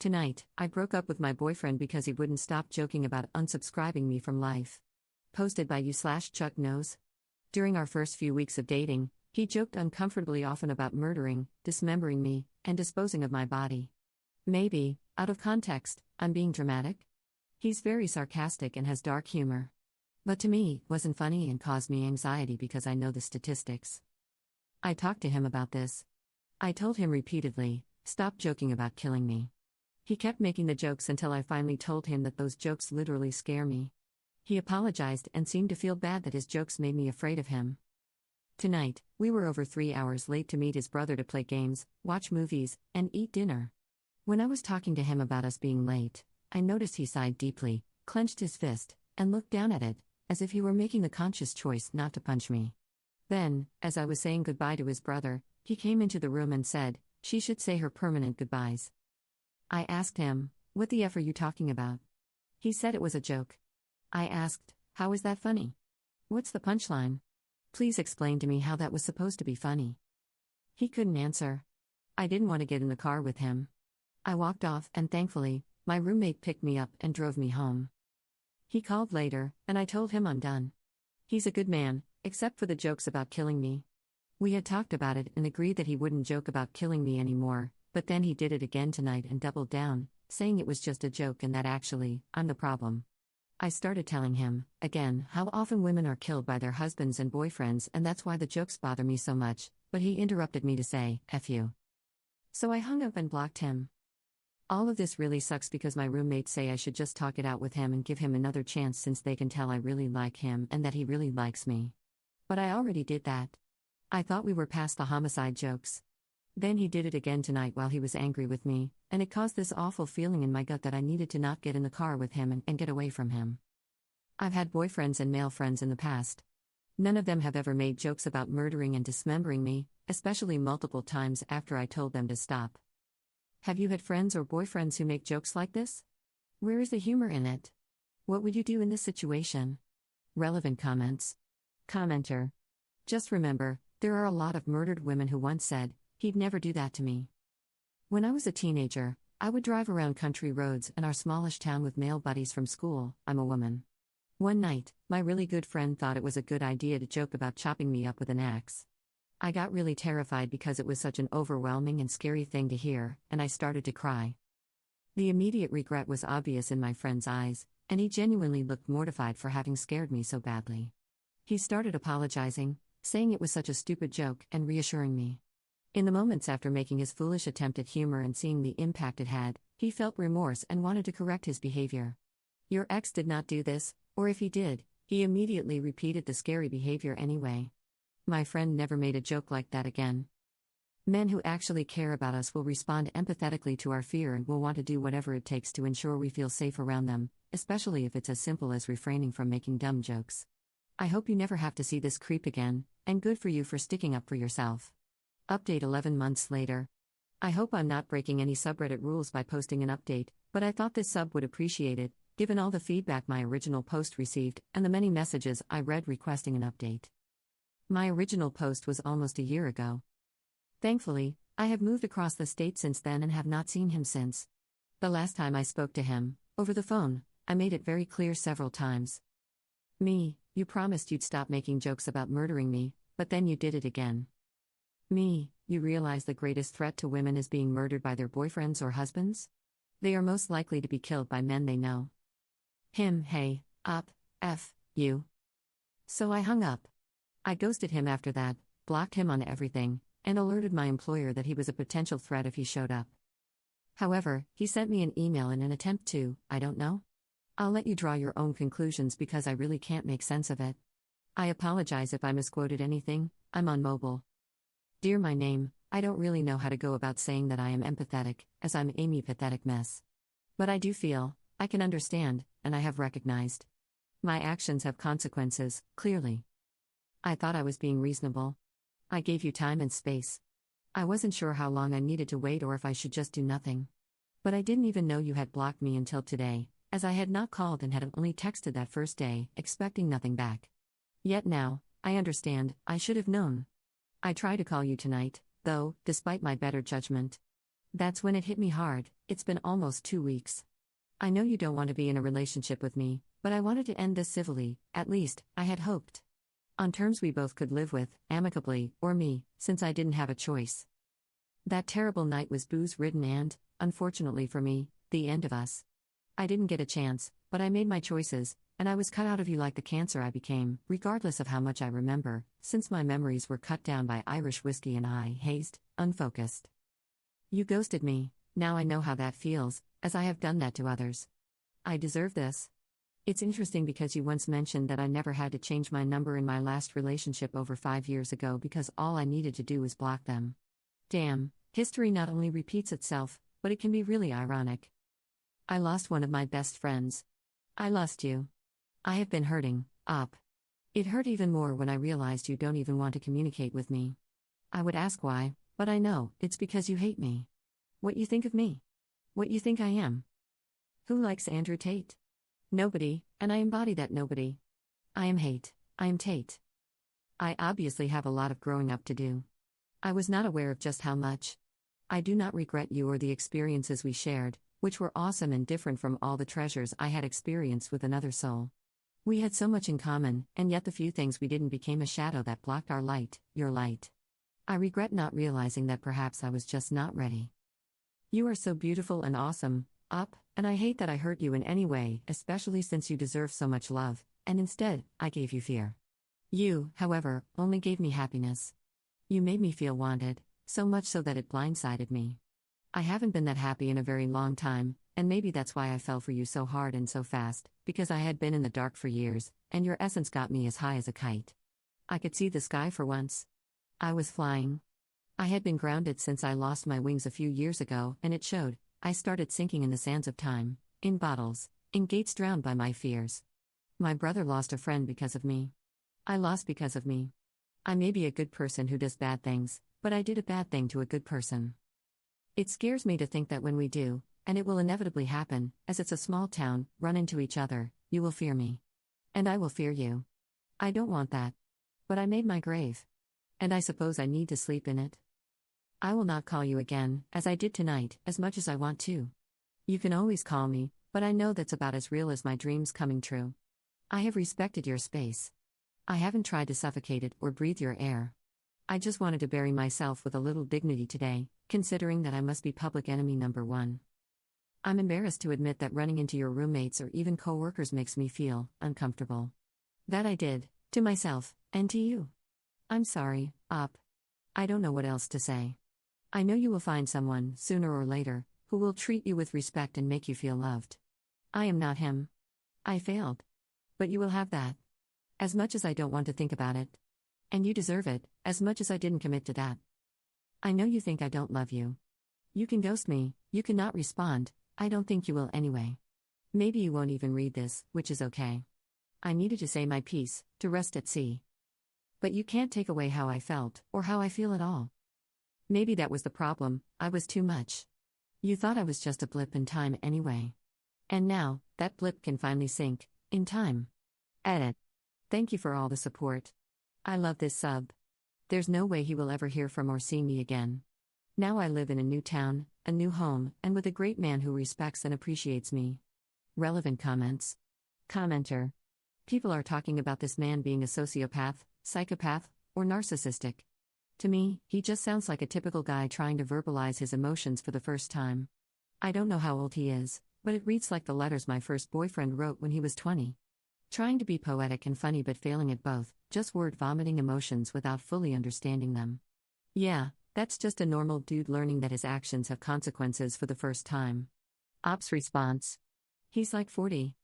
Tonight, I broke up with my boyfriend because he wouldn't stop joking about unsubscribing me from life. Posted by you/Chuck Knows. During our first few weeks of dating, he joked uncomfortably often about murdering, dismembering me, and disposing of my body. Maybe, out of context, I'm being dramatic? He's very sarcastic and has dark humor. But to me, it wasn't funny and caused me anxiety because I know the statistics. I talked to him about this. I told him repeatedly, stop joking about killing me. He kept making the jokes until I finally told him that those jokes literally scare me. He apologized and seemed to feel bad that his jokes made me afraid of him. Tonight, we were over 3 hours late to meet his brother to play games, watch movies, and eat dinner. When I was talking to him about us being late, I noticed he sighed deeply, clenched his fist, and looked down at it, as if he were making the conscious choice not to punch me. Then, as I was saying goodbye to his brother, he came into the room and said, she should say her permanent goodbyes. I asked him, what the F are you talking about? He said it was a joke. I asked, how is that funny? What's the punchline? Please explain to me how that was supposed to be funny. He couldn't answer. I didn't want to get in the car with him. I walked off and thankfully, my roommate picked me up and drove me home. He called later, and I told him I'm done. He's a good man, except for the jokes about killing me. We had talked about it and agreed that he wouldn't joke about killing me anymore, but then he did it again tonight and doubled down, saying it was just a joke and that actually, I'm the problem. I started telling him, again, how often women are killed by their husbands and boyfriends and that's why the jokes bother me so much, but he interrupted me to say, F you. So I hung up and blocked him. All of this really sucks because my roommates say I should just talk it out with him and give him another chance since they can tell I really like him and that he really likes me. But I already did that. I thought we were past the homicide jokes. Then he did it again tonight while he was angry with me, and it caused this awful feeling in my gut that I needed to not get in the car with him and get away from him. I've had boyfriends and male friends in the past. None of them have ever made jokes about murdering and dismembering me, especially multiple times after I told them to stop. Have you had friends or boyfriends who make jokes like this? Where is the humor in it? What would you do in this situation? Relevant comments. Commenter. Just remember, there are a lot of murdered women who once said, he'd never do that to me. When I was a teenager, I would drive around country roads in our smallish town with male buddies from school. I'm a woman. One night, my really good friend thought it was a good idea to joke about chopping me up with an axe. I got really terrified because it was such an overwhelming and scary thing to hear, and I started to cry. The immediate regret was obvious in my friend's eyes, and he genuinely looked mortified for having scared me so badly. He started apologizing, saying it was such a stupid joke and reassuring me. In the moments after making his foolish attempt at humor and seeing the impact it had, he felt remorse and wanted to correct his behavior. Your ex did not do this, or if he did, he immediately repeated the scary behavior anyway. My friend never made a joke like that again. Men who actually care about us will respond empathetically to our fear and will want to do whatever it takes to ensure we feel safe around them, especially if it's as simple as refraining from making dumb jokes. I hope you never have to see this creep again, and good for you for sticking up for yourself. Update 11 months later. I hope I'm not breaking any subreddit rules by posting an update, but I thought this sub would appreciate it, given all the feedback my original post received and the many messages I read requesting an update. My original post was almost a year ago. Thankfully, I have moved across the state since then and have not seen him since. The last time I spoke to him, over the phone, I made it very clear several times. Me, you promised you'd stop making jokes about murdering me, but then you did it again. Me, you realize the greatest threat to women is being murdered by their boyfriends or husbands? They are most likely to be killed by men they know. Him, hey, up, F, you. So I hung up. I ghosted him after that, blocked him on everything, and alerted my employer that he was a potential threat if he showed up. However, he sent me an email in an attempt to, I don't know. I'll let you draw your own conclusions because I really can't make sense of it. I apologize if I misquoted anything, I'm on mobile. Dear my name, I don't really know how to go about saying that I am empathetic, as I'm Amy Pathetic Mess. But I do feel, I can understand, and I have recognized. My actions have consequences, clearly. I thought I was being reasonable. I gave you time and space. I wasn't sure how long I needed to wait or if I should just do nothing. But I didn't even know you had blocked me until today, as I had not called and had only texted that first day, expecting nothing back. Yet now, I understand, I should have known. I tried to call you tonight, though, despite my better judgment. That's when it hit me hard. It's been almost 2 weeks. I know you don't want to be in a relationship with me, but I wanted to end this civilly, at least, I had hoped. On terms we both could live with, amicably, or me, since I didn't have a choice. That terrible night was booze-ridden and, unfortunately for me, the end of us. I didn't get a chance, but I made my choices, and I was cut out of you like the cancer I became, regardless of how much I remember, since my memories were cut down by Irish whiskey and I, hazed, unfocused. You ghosted me, now I know how that feels, as I have done that to others. I deserve this. It's interesting because you once mentioned that I never had to change my number in my last relationship over 5 years ago because all I needed to do was block them. Damn, history not only repeats itself, but it can be really ironic. I lost one of my best friends. I lost you. I have been hurting, up. It hurt even more when I realized you don't even want to communicate with me. I would ask why, but I know, it's because you hate me. What you think of me? What you think I am? Who likes Andrew Tate? Nobody, and I embody that nobody. I am hate, I am Tate. I obviously have a lot of growing up to do. I was not aware of just how much. I do not regret you or the experiences we shared, which were awesome and different from all the treasures I had experienced with another soul. We had so much in common, and yet the few things we didn't became a shadow that blocked our light, your light. I regret not realizing that perhaps I was just not ready. You are so beautiful and awesome, up, and I hate that I hurt you in any way, especially since you deserve so much love, and instead, I gave you fear. You, however, only gave me happiness. You made me feel wanted, so much so that it blindsided me. I haven't been that happy in a very long time, and maybe that's why I fell for you so hard and so fast, because I had been in the dark for years, and your essence got me as high as a kite. I could see the sky for once. I was flying. I had been grounded since I lost my wings a few years ago, and it showed. I started sinking in the sands of time, in bottles, in gates drowned by my fears. My brother lost a friend because of me. I lost because of me. I may be a good person who does bad things, but I did a bad thing to a good person. It scares me to think that when we do, and it will inevitably happen, as it's a small town, run into each other, you will fear me. And I will fear you. I don't want that. But I made my grave. And I suppose I need to sleep in it. I will not call you again, as I did tonight, as much as I want to. You can always call me, but I know that's about as real as my dreams coming true. I have respected your space. I haven't tried to suffocate it or breathe your air. I just wanted to bury myself with a little dignity today, considering that I must be public enemy number one. I'm embarrassed to admit that running into your roommates or even co-workers makes me feel uncomfortable. That I did, to myself, and to you. I'm sorry, Op. I don't know what else to say. I know you will find someone, sooner or later, who will treat you with respect and make you feel loved. I am not him. I failed. But you will have that. As much as I don't want to think about it. And you deserve it, as much as I didn't commit to that. I know you think I don't love you. You can ghost me, you cannot respond, I don't think you will anyway. Maybe you won't even read this, which is okay. I needed to say my piece, to rest at sea. But you can't take away how I felt, or how I feel at all. Maybe that was the problem, I was too much. You thought I was just a blip in time anyway. And now, that blip can finally sink, in time. Edit. Thank you for all the support. I love this sub. There's no way he will ever hear from or see me again. Now I live in a new town, a new home, and with a great man who respects and appreciates me. Relevant comments. Commenter. People are talking about this man being a sociopath, psychopath, or narcissistic. To me, he just sounds like a typical guy trying to verbalize his emotions for the first time. I don't know how old he is, but it reads like the letters my first boyfriend wrote when he was 20. Trying to be poetic and funny but failing at both, just word vomiting emotions without fully understanding them. Yeah, that's just a normal dude learning that his actions have consequences for the first time. Op's response. He's like 40.